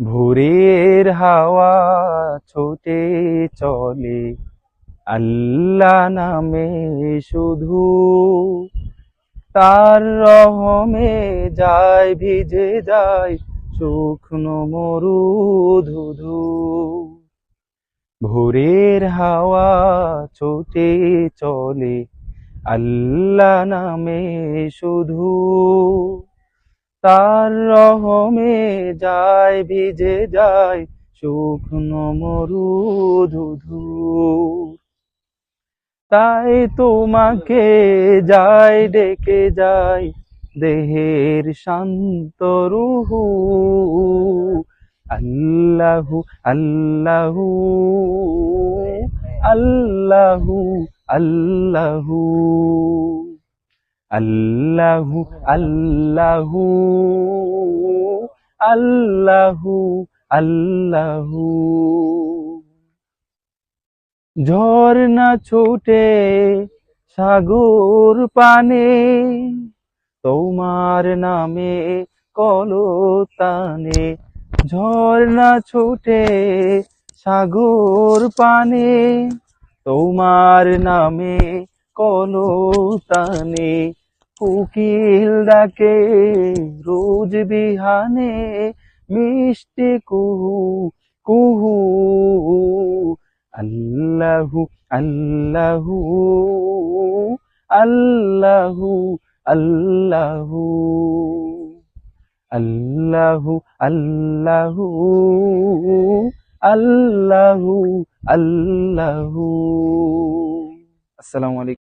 ভোরের হাওয়া ছোটে চলে আল্লাহ নামে শুধু, তার রহমে যায় ভিজে যায় শুকনো মরু ধুধু। ভোরের হাওয়া ছোটে চলে আল্লাহ নামে শুধু, তার রহমে যায় ভিজে যায় শুকনো মরু ধুধু। তাই তোমাকে যায় ডেকে যায় দেহের শান্ত রুহু। আল্লাহু আল্লাহু আল্লাহু আল্লাহু আল্লাহু আল্লাহু আল্লাহু আল্লাহু। ঝর্ণা ছুটে সাগর পানে তোমার নামে কলতানে। ঝর্ণা ছুটে সাগর পানে তোমার নামে কলতানে। কোকিল ডাকে রোজ বিহানে মিষ্টি কুহু কুহু। আল্লাহু আল্লাহু আল্লাহু আল্লাহু আল্লাহু আল্লাহু আল্লাহু আল্লাহু। আসসালামু আলাইকুম।